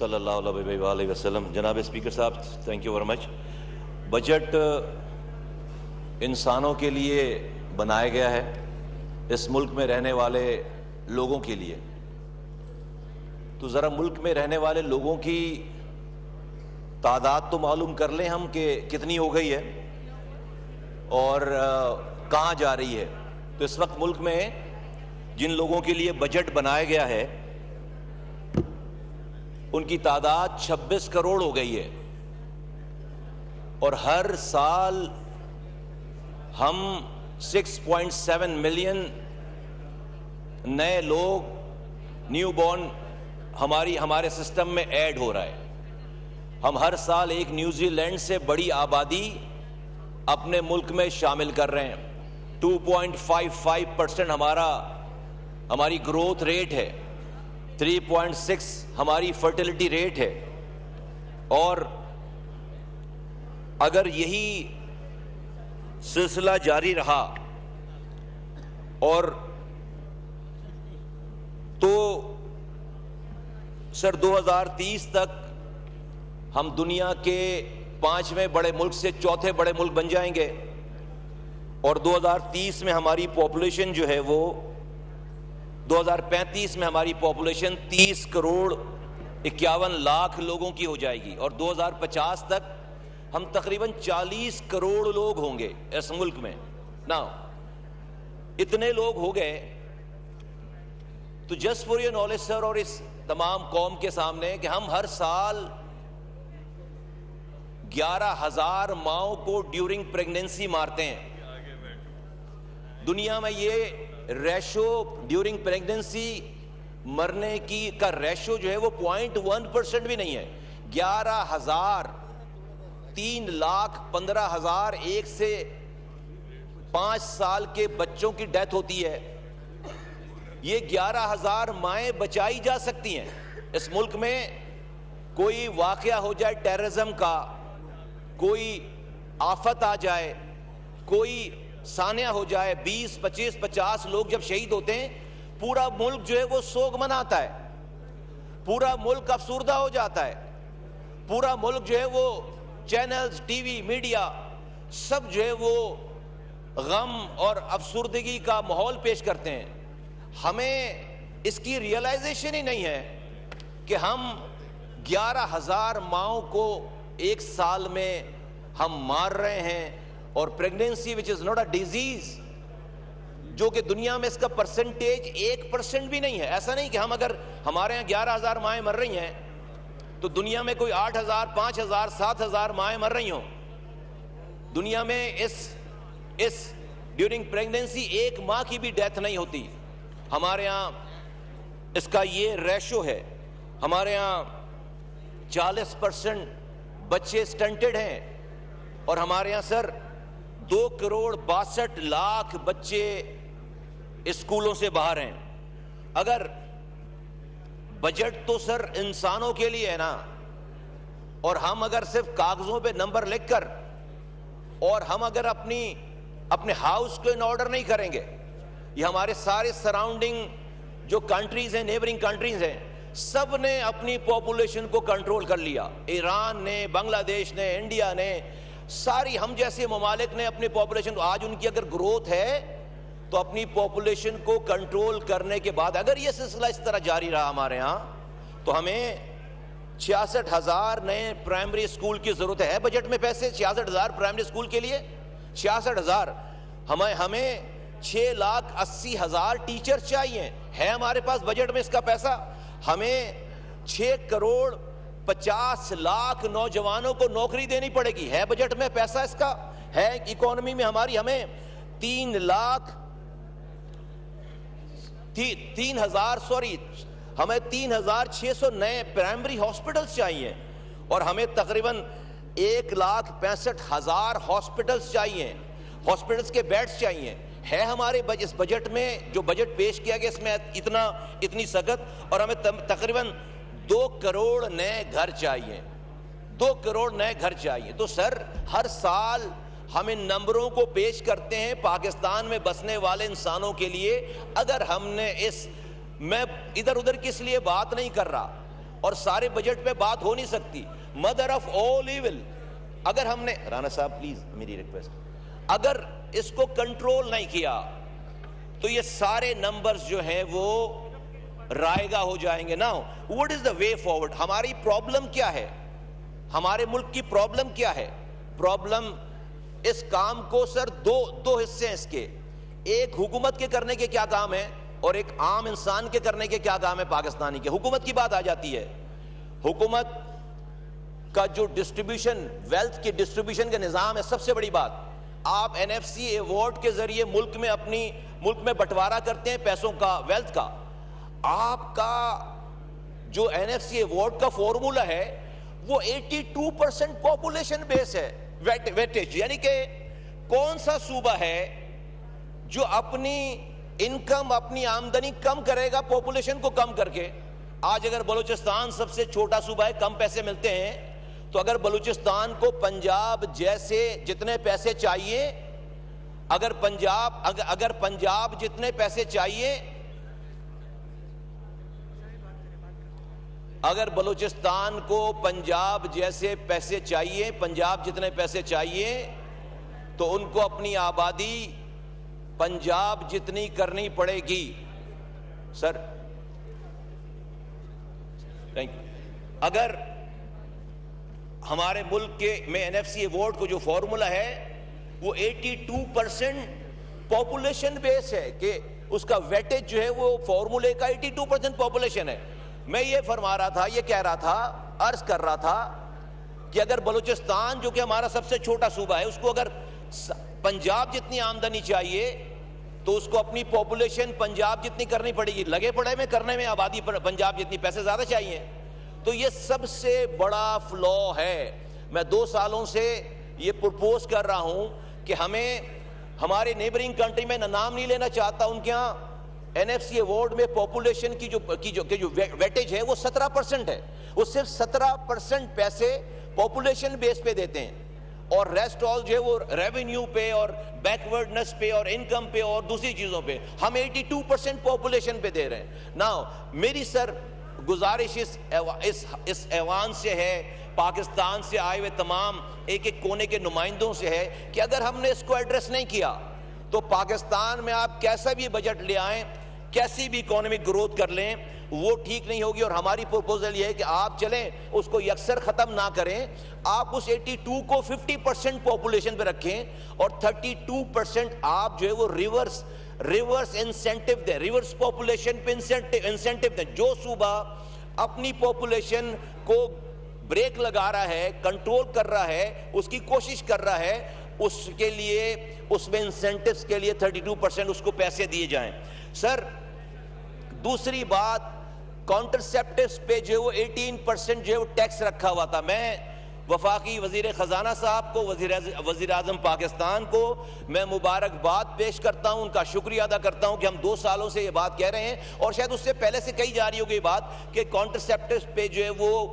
صلی اللہ علیہ وسلم. جناب اسپیکر صاحب، thank you very much. Budget انسانوں کے لیے بنایا گیا ہے، اس ملک میں رہنے والے لوگوں کے لیے. تو ذرا ملک میں رہنے والے لوگوں کی تعداد تو معلوم کر لیں ہم کہ کتنی ہو گئی ہے اور کہاں جا رہی ہے. تو اس وقت ملک میں جن لوگوں کے لیے بجٹ بنایا گیا ہے ان کی تعداد 26 کروڑ ہو گئی ہے، اور ہر سال ہم 6.7 ملین نئے لوگ نیو بورن ہمارے سسٹم میں ایڈ ہو رہا ہے. ہم ہر سال ایک نیوزی لینڈ سے بڑی آبادی اپنے ملک میں شامل کر رہے ہیں. 2.55% ہماری گروتھ ریٹ ہے، 3.6 ہماری فرٹیلٹی ریٹ ہے. اور اگر یہی سلسلہ جاری رہا اور تو سر 2030 تک ہم دنیا کے 5ویں بڑے ملک سے 4تھے بڑے ملک بن جائیں گے، اور 2030 میں ہماری پاپولیشن جو ہے وہ 2035 میں ہماری پاپولیشن 30 کروڑ 51 لاکھ لوگوں کی ہو جائے گی، اور 2050 تک ہم تقریباً 40 کروڑ لوگ ہوں گے اس ملک میں. نا اتنے لوگ ہو گئے تو جسٹ فور یور نالج سر، اور اس تمام قوم کے سامنے، کہ ہم ہر سال 11,000 ماؤں کو ڈیورنگ پریگنینسی مارتے ہیں. دنیا میں یہ ریشو ڈیورنگ پریگنینسی مرنے کی کا ریشو جو ہے وہ 0.1% بھی نہیں ہے. 11,000 3,15,000 1 سے 5 سال کے بچوں کی ڈیتھ ہوتی ہے. یہ 11,000 مائیں بچائی جا سکتی ہیں. اس ملک میں کوئی واقعہ ہو جائے ٹیررزم کا، کوئی آفت آ جائے، کوئی سانحہ ہو جائے، 20 25 50 لوگ جب شہید ہوتے ہیں پورا ملک جو ہے وہ سوگ مناتا ہے، پورا ملک افسردہ ہو جاتا ہے، پورا ملک جو ہے وہ چینلز، ٹی وی، میڈیا سب جو ہے وہ غم اور افسردگی کا ماحول پیش کرتے ہیں. ہمیں اس کی ریئلائزیشن ہی نہیں ہے کہ ہم 11,000 ماؤں کو ایک سال میں ہم مار رہے ہیں. اور pregnancy which is not a disease, جو کہ دنیا میں اس کا پرسنٹیج 1% بھی نہیں ہے. ایسا نہیں کہ ہم اگر ہمارے یہاں 11,000 مائیں مر رہی ہیں تو دنیا میں کوئی 8,000 5,000 7,000 مائیں مر رہی ہوں. دنیا میں اس ڈیورنگ پریگنینسی 1 ماہ کی بھی ڈیتھ نہیں ہوتی. ہمارے ہاں اس کا یہ ریشو ہے. ہمارے ہاں 40% بچے سٹنٹڈ ہیں، اور ہمارے ہاں سر 2 کروڑ 62 لاکھ بچے اسکولوں سے باہر ہیں. اگر بجٹ تو سر انسانوں کے لیے ہے نا، اور ہم اگر صرف کاغذوں پہ نمبر لکھ کر اور ہم اگر اپنے ہاؤس کو ان آرڈر نہیں کریں گے، یہ ہمارے سارے سراؤنڈنگ جو کنٹریز ہیں، نیبرنگ کنٹریز ہیں، سب نے اپنی پاپولیشن کو کنٹرول کر لیا. ایران نے، بنگلہ دیش نے، انڈیا نے، ساری ہم جیسے ممالک نے اپنی پاپولیشن کو، آج ان کی اگر گروتھ ہے تو اپنی پاپولیشن کو کنٹرول کرنے کے بعد اگر یہ سلسلہ اس طرح جاری رہا ہمارے ہاں تو ہمیں 66,000 نئے پرائمری اسکول کی ضرورت ہے. بجٹ میں پیسے 66,000 پرائمری اسکول کے لیے 66,000. ہمیں 6,80,000 ٹیچر چاہیے. ہے ہمارے پاس بجٹ میں اس کا پیسہ؟ ہمیں 6 کروڑ 50 لاکھ نوجوانوں کو نوکری دینی پڑے گی. ہے بجٹ میں پیسہ اس کا؟ ہے اکانومی میں ہماری؟ ہمیں 3,600 نئے پرائمری ہاسپٹلز چاہیے، اور ہمیں تقریباً 1,65,000 ہاسپٹلز چاہیے، ہاسپٹلز کے بیڈز چاہیے. ہے ہمارے اس بجٹ میں جو بجٹ پیش کیا گیا اس میں اتنی سخت؟ اور ہمیں تقریباً 2 کروڑ نئے گھر چاہیے، 2 کروڑ نئے گھر چاہیے. تو سر ہر سال ہم ان نمبروں کو پیش کرتے ہیں پاکستان میں بسنے والے انسانوں کے لیے. اگر ہم نے میں ادھر ادھر کس لیے بات نہیں کر رہا، اور سارے بجٹ پہ بات ہو نہیں سکتی. Mother of all evil. اگر ہم نے, رانا صاحب پلیز میری ریکویسٹ, اگر اس کو کنٹرول نہیں کیا تو یہ سارے نمبرز جو ہیں وہ رائے گا ہو جائیں گے. نا what is the way forward? ہماری پرابلم کیا ہے؟ ہمارے ملک کی پرابلم کیا ہے؟ پرابلم اس کام کو سر دو حصے ہیں اس کے. ایک حکومت کے کرنے کے کیا کام ہے اور ایک عام انسان کے کرنے کے کیا کام ہے پاکستانی کے. حکومت کی بات آ جاتی ہے. حکومت کا جو ڈسٹریبیوشن, ویلتھ کی ڈسٹریبیوشن کا نظام ہے, سب سے بڑی بات. آپ NFC ایوارڈ کے ذریعے ملک میں بٹوارا کرتے ہیں پیسوں کا, ویلتھ کا. آپ کا جو NFC ایوارڈ کا فارمولا ہے وہ 82% پاپولیشن بیس ہے, ویٹیج. یعنی کہ کون سا صوبہ ہے جو اپنی انکم, اپنی آمدنی کم کرے گا پاپولیشن کو کم کر کے. آج اگر بلوچستان سب سے چھوٹا صوبہ ہے, کم پیسے ملتے ہیں, تو اگر بلوچستان کو پنجاب جیسے جتنے پیسے چاہیے, اگر پنجاب جتنے پیسے چاہیے, اگر بلوچستان کو پنجاب جیسے پیسے چاہیے, پنجاب جتنے پیسے چاہیے, تو ان کو اپنی آبادی پنجاب جتنی کرنی پڑے گی. سر اگر ہمارے ملک کے میں NFC ایوارڈ کو جو فارمولا ہے وہ 82% پاپولیشن بیس ہے, کہ اس کا ویٹیج جو ہے وہ فارمولے کا 82% پاپولیشن ہے. میں یہ فرما رہا تھا, یہ کہہ رہا تھا, عرض کر رہا تھا کہ اگر بلوچستان جو کہ ہمارا سب سے چھوٹا صوبہ ہے, اس کو اگر پنجاب جتنی آمدنی چاہیے تو اس کو اپنی پاپولیشن پنجاب جتنی کرنی پڑے گی. لگے پڑے میں کرنے میں آبادی پنجاب جتنی, پیسے زیادہ چاہیے. تو یہ سب سے بڑا فلو ہے. میں 2 سالوں سے یہ پرپوز کر رہا ہوں کہ ہمیں ہمارے نیبرنگ کنٹری میں نام نہیں لینا چاہتا, ان کے ہاں NFC ایوارڈ میں پاپولیشن کی جو ویٹیج ہے وہ 17% ہے. وہ صرف 17% پیسے پاپولیشن بیس پہ دیتے ہیں, اور ریسٹ آل جو ہے وہ ریونیو پہ اور بیکورڈنس پہ اور انکم پہ اور دوسری چیزوں پہ. ہم 82% پاپولیشن پہ دے رہے ہیں. ناؤ میری سر گزارش اس ایوان سے ہے, پاکستان سے آئے ہوئے تمام ایک کونے کے نمائندوں سے ہے, کہ اگر ہم نے اس کو ایڈریس نہیں کیا تو پاکستان میں آپ کیسا بھی بجٹ لے آئیں, کیسی بھی اکانومک گروتھ کر لیں, وہ ٹھیک نہیں ہوگی. اور ہماری پروپوزل یہ ہے کہ آپ چلیں اس کو یکسر ختم نہ کریں, آپ اس 82 کو 50% پاپولیشن پہ رکھیں, اور 32% آپ جو ہے وہ ریورس انسینٹیو دیں, ریورس پاپولیشن پہ انسینٹیو دیں. جو صوبہ اپنی پاپولیشن کو بریک لگا رہا ہے, کنٹرول کر رہا ہے, اس کی کوشش کر رہا ہے, اس کے لیے اس میں انسینٹیوز کے لیے 32% اس کو پیسے دیے جائیں. سر دوسری بات, کانٹرسیپٹیوز پہ جو ہے وہ 18% جو ہے وہ ٹیکس رکھا ہوا تھا. میں وفاقی وزیر خزانہ صاحب کو, وزیر اعظم پاکستان کو میں مبارکباد پیش کرتا ہوں, ان کا شکریہ ادا کرتا ہوں کہ ہم 2 سالوں سے یہ بات کہہ رہے ہیں, اور شاید اس سے پہلے سے کہی جا رہی ہوگی یہ بات کہ کانٹرسیپٹیوز پہ جو ہے وہ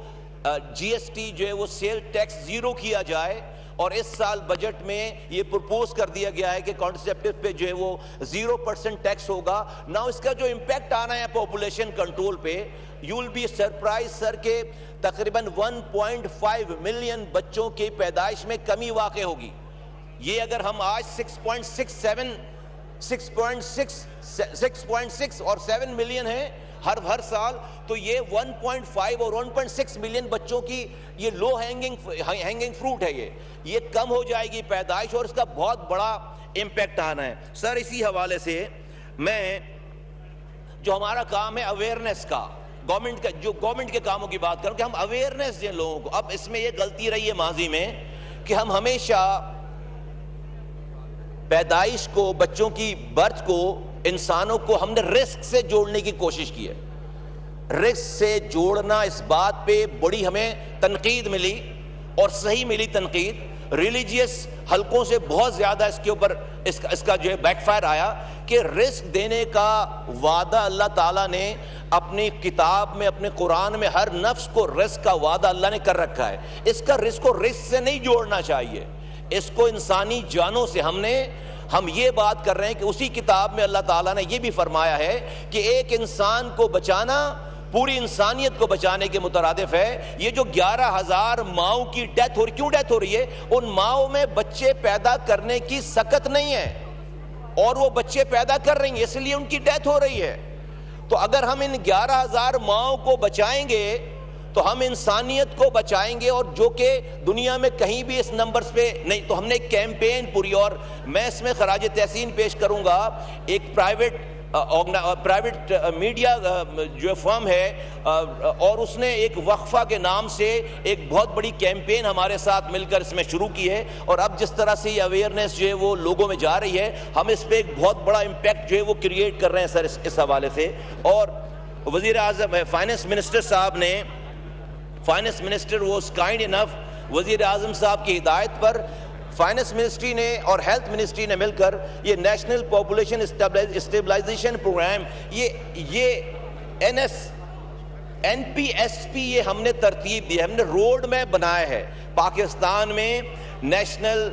GST جو ہے وہ سیل ٹیکس 0 کیا جائے. اور اس سال بجٹ میں یہ پرپوز کر دیا گیا ہے کہ کانٹرسیپٹیو پہ جو ہے وہ 0% ٹیکس ہوگا. نا اس کا جو امپیکٹ آنا ہے پاپولیشن کنٹرول پہ, یو ول بی سرپرائز سر کہ تقریباً 1.5 ملین بچوں کی پیدائش میں کمی واقع ہوگی. یہ اگر ہم آج 6.6 اور 7 ملین ہیں ہر سال, تو یہ 1.5 اور 1.6 ملین بچوں کی یہ لو ہینگنگ فروٹ ہے, یہ کم ہو جائے گی پیدائش, اور اس کا بہت بڑا امپیکٹ آنا ہے. سر اسی حوالے سے میں جو ہمارا کام ہے اویئرنیس کا, گورنمنٹ کے کاموں کی بات کروں کہ ہم اویئرنیس دیں لوگوں کو. اب اس میں یہ غلطی رہی ہے ماضی میں کہ ہم ہمیشہ پیدائش کو, بچوں کی برتھ کو, انسانوں کو ہم نے رسک سے جوڑنے کی کوشش کی ہے. رسک سے جوڑنا, اس بات پہ بڑی ہمیں تنقید ملی, اور صحیح ملی تنقید. ریلیجیس حلقوں سے بہت زیادہ اس کے اوپر اس کا جو ہے بیک فائر آیا کہ رسک دینے کا وعدہ اللہ تعالیٰ نے اپنی کتاب میں, اپنے قرآن میں ہر نفس کو رزق کا وعدہ اللہ نے کر رکھا ہے. اس کا رزق کو رزق سے نہیں جوڑنا چاہیے, اس کو انسانی جانوں سے. ہم یہ بات کر رہے ہیں کہ اسی کتاب میں اللہ تعالیٰ نے یہ بھی فرمایا ہے کہ ایک انسان کو بچانا پوری انسانیت کو بچانے کے مترادف ہے۔ یہ جو 11,000 ماؤں کی ڈیتھ ہو رہی، کیوں ڈیتھ ہو رہی ہے؟ ان ماؤں میں بچے پیدا کرنے کی سکت نہیں ہے، اور وہ بچے پیدا کر رہی ہیں، اس لیے ان کی ڈیتھ ہو رہی ہے۔ تو اگر ہم ان 11,000 ماؤں کو بچائیں گے تو ہم انسانیت کو بچائیں گے، اور جو کہ دنیا میں کہیں بھی اس نمبرز پہ نہیں۔ تو ہم نے ایک کیمپین پوری، اور میں اس میں خراج تحسین پیش کروں گا ایک پرائیویٹ میڈیا جو فرم ہے، اور اس نے ایک وقفہ کے نام سے ایک بہت بڑی کیمپین ہمارے ساتھ مل کر اس میں شروع کی ہے، اور اب جس طرح سے یہ اویئرنیس جو ہے وہ لوگوں میں جا رہی ہے، ہم اس پہ ایک بہت بڑا امپیکٹ جو ہے وہ کریٹ کر رہے ہیں سر اس حوالے سے۔ اور وزیر اعظم فائنانس منسٹر صاحب نے، فائنانس منسٹر واز کائنڈ انف، وزیر اعظم صاحب کی ہدایت پر فائنانس منسٹری نے اور ہیلتھ منسٹری نے مل کر یہ نیشنل پاپولیشن اسٹیبلائزیشن پروگرام، یہ NPSP یہ ہم نے ترتیب دی ہے، ہم نے روڈ میپ بنایا ہے پاکستان میں نیشنل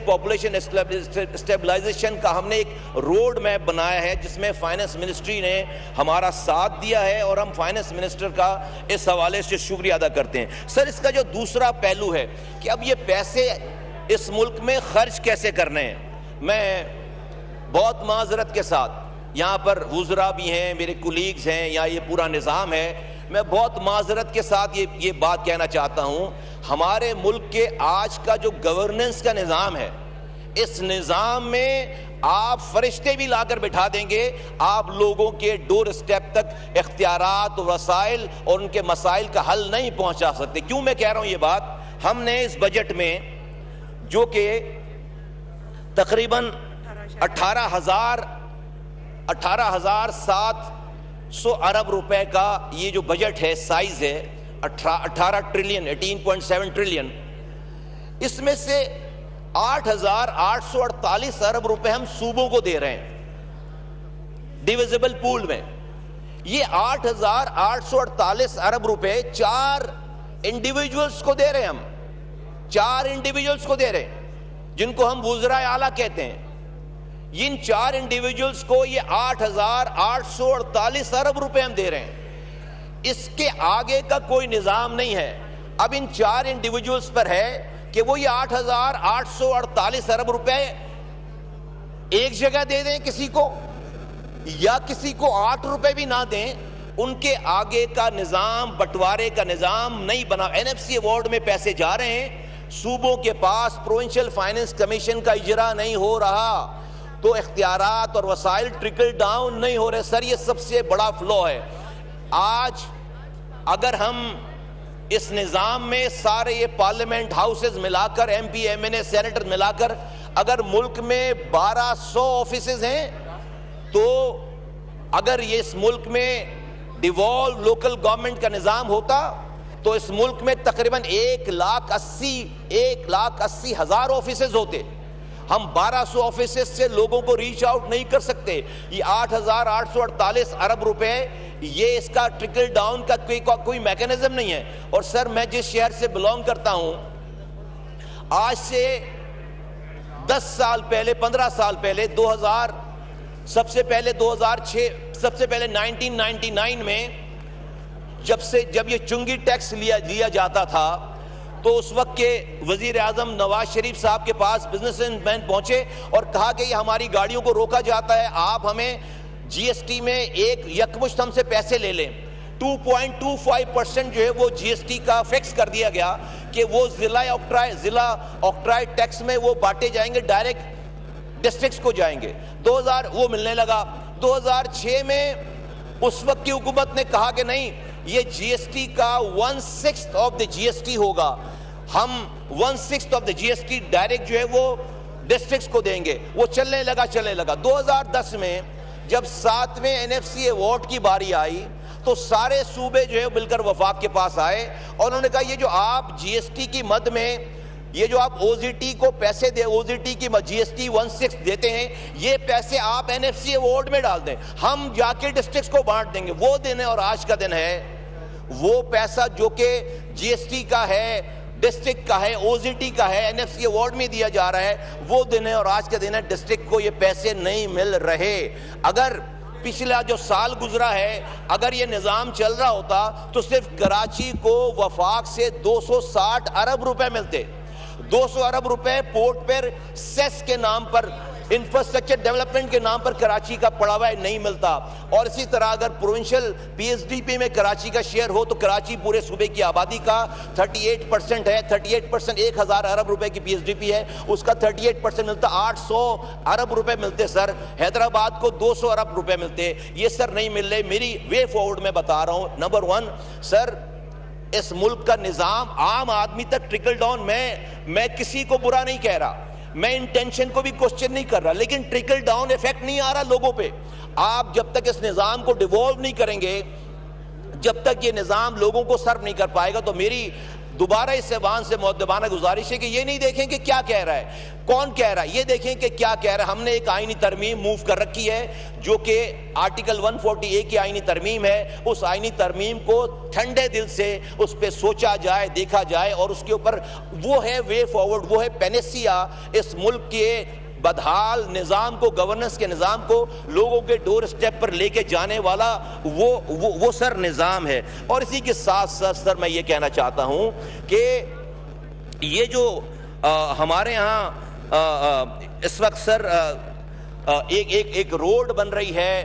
پاپولیشن اسٹیبلائزیشن کا، ہم نے ایک روڈ میپ بنایا ہے جس میں فائنانس منسٹری نے ہمارا ساتھ دیا ہے، اور ہم فائنانس منسٹر کا اس حوالے سے شکریہ ادا کرتے ہیں۔ سر اس کا جو دوسرا پہلو ہے کہ اب یہ پیسے اس ملک میں خرچ کیسے کرنے ہیں، میں بہت معذرت کے ساتھ، یہاں پر وزراء بھی ہیں، میرے کولیگز ہیں، یا یہ پورا نظام ہے، میں بہت معذرت کے ساتھ یہ بات کہنا چاہتا ہوں، ہمارے ملک کے آج کا جو گورننس کا نظام ہے، اس نظام میں آپ فرشتے بھی لا کر بٹھا دیں گے، آپ لوگوں کے ڈور اسٹیپ تک اختیارات و وسائل اور ان کے مسائل کا حل نہیں پہنچا سکتے۔ کیوں میں کہہ رہا ہوں یہ بات؟ ہم نے اس بجٹ میں جو کہ تقریباً 18,700 ارب روپے کا یہ جو بجٹ ہے، سائز ہے 18 ٹریلین 18.7 ٹریلین، اس میں سے 8,848 ارب روپے ہم صوبوں کو دے رہے ہیں ڈیویزبل پول میں۔ یہ 8,848 ارب روپے 4 انڈیویجولز کو دے رہے ہیں، ہم 4 انڈیویجولز کو دے رہے ہیں جن کو ہم وزراء اعلیٰ کہتے ہیں۔ ان 4 انڈیویجولز کو یہ 8,848 ارب روپے ہم دے رہے ہیں، اس کے آگے کا کوئی نظام نہیں ہے۔ اب ان 4 انڈیویجولز پر ہے کہ وہ یہ 8,848 ارب روپے ایک جگہ دے دیں کسی کو، یا کسی کو 8 روپے بھی نہ دیں، ان کے آگے کا نظام، بٹوارے کا نظام نہیں بنا۔ NFC ایوارڈ میں پیسے جا رہے ہیں، صوبوں کے پاس پروونشل فائنانس کمیشن کا اجرا نہیں ہو رہا، تو اختیارات اور وسائل ٹرکل ڈاؤن نہیں ہو رہے۔ سر یہ سب سے بڑا فلو ہے۔ آج اگر ہم اس نظام میں سارے یہ پارلیمنٹ ہاؤسز ملا کر، MP MNA سینیٹر ملا کر، اگر ملک میں 1200 آفیسز ہیں، تو اگر یہ اس ملک میں ڈیوالو لوکل گورنمنٹ کا نظام ہوتا تو اس ملک میں تقریباً 1,80,000 آفیسز ہوتے۔ ہم 1200 آفیسز سے لوگوں کو ریچ آؤٹ نہیں کر سکتے۔ یہ 8,848 ارب روپے، یہ اس کا ٹرکل ڈاؤن کا کوئی میکینزم نہیں ہے۔ اور سر میں جس شہر سے بلونگ کرتا ہوں، آج سے 10 سال پہلے، 15 سال پہلے، 2006 سب سے پہلے 1999 میں جب یہ چنگی ٹیکس لیا جاتا تھا، تو اس وقت کے وزیر اعظم نواز شریف صاحب کے پاس بزنس مین پہنچے اور کہا کہ یہ ہماری گاڑیوں کو روکا جاتا ہے، آپ ہمیں GST میں ایک یکمشت ہم سے پیسے لے لیں۔ 2.25% جو ہے وہ GST کا فکس کر دیا گیا کہ وہ ضلع آکٹرائے ٹیکس میں وہ بانٹے جائیں گے، ڈائریکٹ ڈسٹرکٹس کو جائیں گے۔ 2000 وہ ملنے لگا۔ 2006 میں اس وقت کی حکومت نے کہا کہ نہیں، یہ GST کا 1/6 آف دا GST ہوگا، ہم 1/6 آف دا GST ڈائریکٹ جو ہے وہ ڈسٹرکٹس کو دیں گے۔ وہ چلنے لگا۔ 2010 میں جب 7ویں NFC ایوارڈ کی باری آئی تو سارے صوبے جو ہے مل کر وفاق کے پاس آئے اور انہوں نے کہا یہ جو آپ GST کی مد میں یہ جو آپ OZT کو پیسے دے، OZT کی GST 1/6 دیتے ہیں، یہ پیسے آپ NFC ایوارڈ میں ڈال دیں، ہم جا کے ڈسٹرکٹس کو بانٹ دیں گے۔ وہ دن ہے اور آج کا دن ہے، وہ پیسہ جو کہ GST کا ہے، ڈسٹرکٹ کا ہے، OZT کا ہے، NFC ایوارڈ میں دیا جا رہا ہے، وہ دن ہے اور آج کا دن ہے۔ ڈسٹرکٹ کو یہ پیسے نہیں مل رہے۔ اگر پچھلا جو سال گزرا ہے اگر یہ نظام چل رہا ہوتا تو صرف کراچی کو وفاق سے 260 ارب روپے ملتے. 200 ارب روپے پورٹ پر سیس کے نام پر, انفراسٹرکچر ڈیولپمنٹ کے نام پر کراچی کا پڑا ہوا ہے, نہیں ملتا. اور اسی طرح اگر provincial P S D P میں کراچی کا شیئر ہو تو کراچی پورے صوبے کی آبادی کا 38% ہے. 38% 1000 ارب روپے کی پی ایس ڈی پی ہے, اس کا 38% ملتا, 800 ارب روپے ملتے سر. حیدرآباد کو 200 ارب روپے ملتے, یہ سر نہیں مل رہے. میری وے فارورڈ میں بتا رہا ہوں. نمبر 1 سر, اس ملک کا نظام عام آدمی تک ٹرکل ڈاؤن, میں کسی کو برا نہیں کہہ رہا, میں انٹینشن کو بھی کوسچن نہیں کر رہا, لیکن ٹرکل ڈاؤن ایفیکٹ نہیں آ رہا لوگوں پہ. آپ جب تک اس نظام کو ڈیوالو نہیں کریں گے, جب تک یہ نظام لوگوں کو سرو نہیں کر پائے گا, تو میری دوبارہ اس ایوان سے مؤدبانہ گزارش ہے کہ یہ نہیں دیکھیں کہ کیا کہہ رہا ہے, کون کہہ رہا ہے, یہ دیکھیں کہ کیا کہہ رہا ہے. ہم نے ایک آئینی ترمیم موو کر رکھی ہے جو کہ آرٹیکل 140A کی آئینی ترمیم ہے. اس آئینی ترمیم کو ٹھنڈے دل سے اس پہ سوچا جائے, دیکھا جائے, اور اس کے اوپر وہ ہے وے فارورڈ, وہ ہے پینیسیا اس ملک کے بدحال نظام کو, گورننس کے نظام کو لوگوں کے ڈور سٹیپ پر لے کے جانے والا وہ سر نظام ہے. اور اسی کے ساتھ ساتھ سر میں یہ کہنا چاہتا ہوں کہ یہ جو ہمارے ہاں اس وقت سر ایک روڈ بن رہی ہے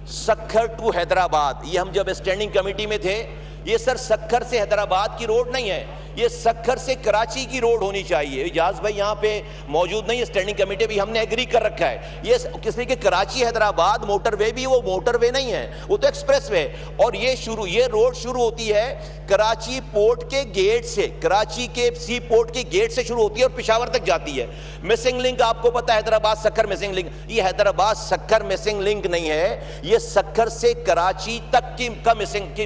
سکھر ٹو حیدرآباد, یہ ہم جب اسٹینڈنگ کمیٹی میں تھے, یہ سر سکھر سے حیدرآباد کی روڈ نہیں ہے, یہ سکھر سے کراچی کی روڈ ہونی چاہیے. اجاز بھائی یہاں پہ موجود نہیں, اسٹینڈنگ کمیٹی بھی ہم نے ایگری کر رکھا ہے. یہ کس لیے کہ کراچی حیدرآباد موٹر وے بھی وہ موٹر وے نہیں ہے, وہ تو ایکسپریس وے. اور یہ روڈ شروع ہوتی ہے کراچی پورٹ کے گیٹ سے, کراچی کے سی پورٹ کے گیٹ سے شروع ہوتی ہے اور پشاور تک جاتی ہے. مسنگ لنک آپ کو پتا ہے, حیدرآباد سکھر مسنگ لنک, یہ حیدرآباد سکھر مسنگ لنک نہیں ہے, یہ سکھر سے کراچی تک کی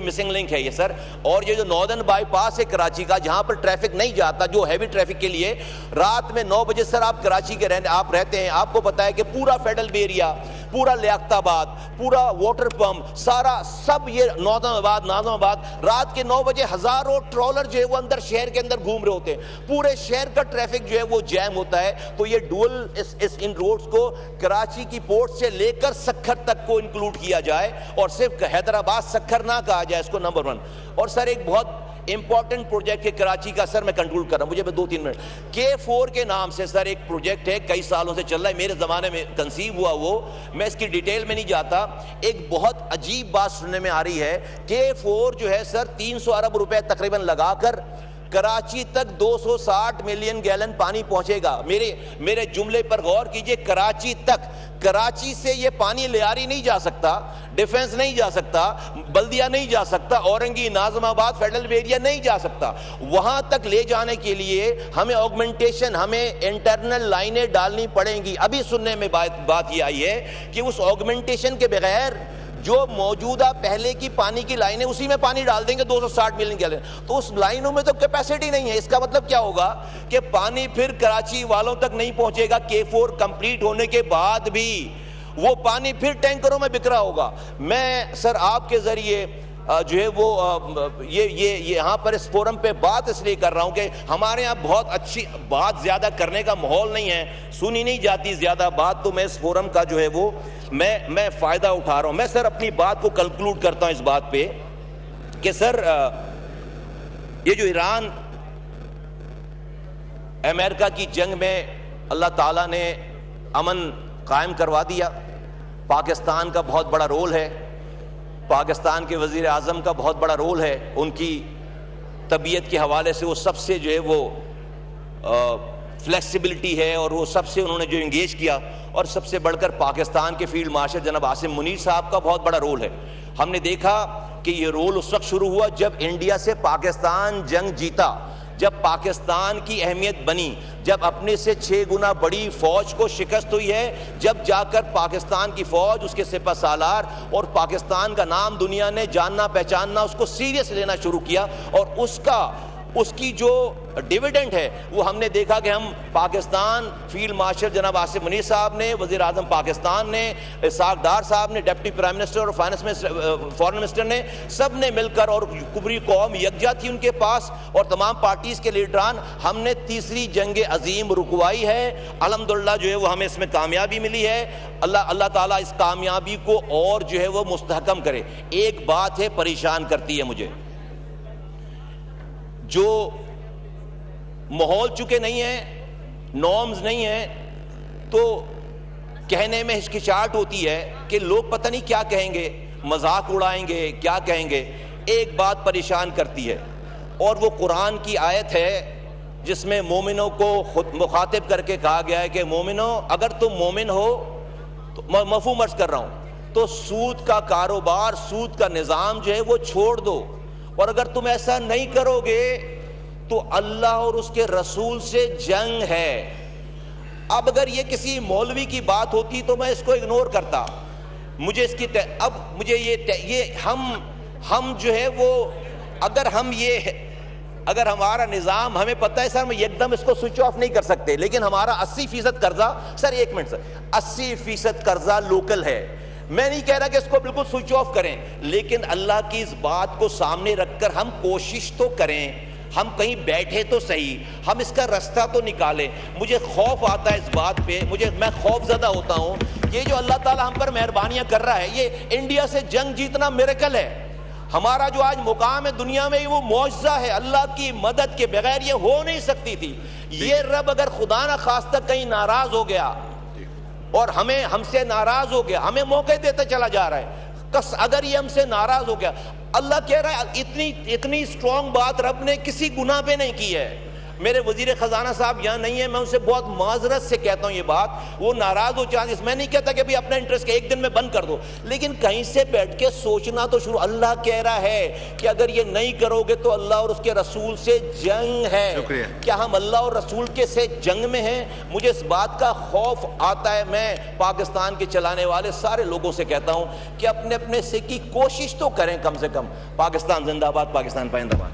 مسنگ لنک ہے یہ سر. اور یہ جو ناردرن بائی پاس ہے کراچی کا, جہاں پر ٹریفک نہیں جاتا, جو ہیوی ٹریفک کے لیے رات میں 9 بجے سر آپ کراچی کے آپ رہتے ہیں, آپ کو پتا ہے کہ پورا فیڈرل ایریا, پورا لیاقت آباد, پورا واٹر پمپ, سارا سب یہ ناظم آباد رات کے 9 بجے ہزاروں ٹرالر جو ہے وہ اندر شہر کے اندر گھوم رہے ہوتے ہیں, پورے شہر کا ٹریفک جو ہے وہ جیم ہوتا ہے. تو یہ ڈول ان روڈز کو کراچی کی پورٹ سے لے کر سکھر تک کو انکلوڈ کیا جائے اور صرف حیدرآباد سکھر نہ کہا جائے اس کو, نمبر 1. اور سر ایک بہت امپورٹنٹ پروجیکٹ ہے کراچی کا, سر میں کنکلوڈ کر رہا ہوں, مجھے 2-3 منٹ. K4 کے نام سے سر ایک پروجیکٹ ہے, کئی سالوں سے چل رہا ہے, میرے زمانے میں کنسیو ہوا, وہ میں اس کی ڈیٹیل میں نہیں جاتا. ایک بہت عجیب بات سننے میں آ رہی ہے, K4 جو ہے سر 300 ارب روپے تقریباً لگا کر کراچی تک 260 ملین گیلن پانی پہنچے گا. میرے جملے پر غور کیجئے, کراچی تک, کراچی سے یہ پانی لیاری نہیں جا سکتا, ڈیفنس نہیں جا سکتا, بلدیہ نہیں جا سکتا, اورنگی, ناظم آباد, فیڈرل ایریا نہیں جا سکتا. وہاں تک لے جانے کے لیے ہمیں آگمنٹیشن, ہمیں انٹرنل لائنیں ڈالنی پڑیں گی. ابھی سننے میں بات یہ آئی ہے کہ اس آگمنٹیشن کے بغیر جو موجودہ پہلے کی پانی کی لائنیں اسی میں پانی ڈال دیں گے 260 ملین گیلن, تو اس لائنوں میں تو کیپیسٹی نہیں ہے. اس کا مطلب کیا ہوگا کہ پانی پھر کراچی والوں تک نہیں پہنچے گا. K4 کمپلیٹ ہونے کے بعد بھی وہ پانی پھر ٹینکروں میں بکھرا ہوگا. میں سر آپ کے ذریعے جو ہے وہ یہ یہاں پر اس فورم پہ بات اس لیے کر رہا ہوں کہ ہمارے یہاں بہت اچھی بات زیادہ کرنے کا ماحول نہیں ہے, سنی نہیں جاتی زیادہ بات, تو میں اس فورم کا جو ہے وہ میں فائدہ اٹھا رہا ہوں. میں سر اپنی بات کو کنکلوڈ کرتا ہوں اس بات پہ کہ سر یہ جو ایران امریکہ کی جنگ میں اللہ تعالیٰ نے امن قائم کروا دیا, پاکستان کا بہت بڑا رول ہے, پاکستان کے وزیر اعظم کا بہت بڑا رول ہے, ان کی طبیعت کے حوالے سے وہ سب سے جو ہے وہ فلیکسیبلٹی ہے اور وہ سب سے انہوں نے جو انگیج کیا, اور سب سے بڑھ کر پاکستان کے فیلڈ مارشل جناب عاصم منیر صاحب کا بہت بڑا رول ہے. ہم نے دیکھا کہ یہ رول اس وقت شروع ہوا جب انڈیا سے پاکستان جنگ جیتا, جب پاکستان کی اہمیت بنی, جب اپنے سے 6 گنا بڑی فوج کو شکست ہوئی ہے, جب جا کر پاکستان کی فوج, اس کے سپہ سالار اور پاکستان کا نام دنیا نے جاننا پہچاننا, اس کو سیریس لینا شروع کیا, اور اس کا اس کی جو ڈیویڈنڈ ہے وہ ہم نے دیکھا کہ ہم پاکستان فیلڈ مارشل جناب آصف منیر صاحب نے، وزیر اعظم پاکستان نے، اسحاق ڈار صاحب نے، ڈپٹی پرائم منسٹر اور فارن منسٹر نے، سب نے مل کر، اور پوری قوم یکجا تھی ان کے پاس، اور تمام پارٹیز کے لیڈران، ہم نے تیسری جنگ عظیم رکوائی ہے۔ الحمدللہ جو ہے وہ ہمیں اس میں کامیابی ملی ہے۔ اللہ تعالیٰ اس کامیابی کو اور جو ہے وہ مستحکم کرے۔ ایک بات ہے پریشان کرتی ہے مجھے، جو ماحول چکے نہیں ہیں، نارمز نہیں ہیں، تو کہنے میں ہچکچاہٹ ہوتی ہے کہ لوگ پتہ نہیں کیا کہیں گے، مذاق اڑائیں گے، کیا کہیں گے۔ ایک بات پریشان کرتی ہے، اور وہ قرآن کی آیت ہے جس میں مومنوں کو خود مخاطب کر کے کہا گیا ہے کہ مومنوں، اگر تم مومن ہو تو مفہوم عرض کر رہا ہوں، تو سود کا کاروبار، سود کا نظام جو ہے وہ چھوڑ دو، اور اگر تم ایسا نہیں کرو گے تو اللہ اور اس کے رسول سے جنگ ہے۔ اب اگر یہ کسی مولوی کی بات ہوتی تو میں اس کو اگنور کرتا، مجھے اس کی اب مجھے یہ ہم جو ہے وہ اگر ہمارا نظام، ہمیں پتہ ہے سر، ہم ایک دم اس کو سوئچ آف نہیں کر سکتے، لیکن ہمارا 80% قرضہ، سر ایک منٹ سر، 80% قرضہ لوکل ہے۔ میں نہیں کہہ رہا کہ اس کو بالکل سوئچ آف کریں، لیکن اللہ کی اس بات کو سامنے رکھ کر ہم کوشش تو کریں، ہم کہیں بیٹھے تو صحیح، ہم اس کا رستہ تو نکالیں۔ مجھے خوف آتا ہے اس بات پہ، میں خوف زدہ ہوتا ہوں، یہ جو اللہ تعالیٰ ہم پر مہربانیاں کر رہا ہے، یہ انڈیا سے جنگ جیتنا میریکل ہے۔ ہمارا جو آج مقام ہے دنیا میں، وہ معجزہ ہے، اللہ کی مدد کے بغیر یہ ہو نہیں سکتی تھی۔ یہ رب اگر خدا نہ خواستہ کہیں ناراض ہو گیا اور ہم سے ناراض ہو گیا، ہمیں موقع دیتا چلا جا رہا ہے، اگر یہ ہم سے ناراض ہو گیا، اللہ کہہ رہا ہے اتنی اسٹرانگ بات رب نے کسی گناہ پہ نہیں کی ہے۔ میرے وزیر خزانہ صاحب یہاں نہیں ہے، میں ان سے بہت معذرت سے کہتا ہوں یہ بات، وہ ناراض ہو چاہتے، میں نہیں کہتا کہ بھی اپنا انٹرسٹ ایک دن میں بند کر دو، لیکن کہیں سے بیٹھ کے سوچنا تو شروع۔ اللہ کہہ رہا ہے کہ اگر یہ نہیں کرو گے تو اللہ اور اس کے رسول سے جنگ ہے۔ کیا ہم اللہ اور رسول کے سے جنگ میں ہیں؟ مجھے اس بات کا خوف آتا ہے۔ میں پاکستان کے چلانے والے سارے لوگوں سے کہتا ہوں کہ اپنے سے کی کوشش تو کریں، کم سے کم۔ پاکستان زندہ باد، پاکستان پائندہ باد۔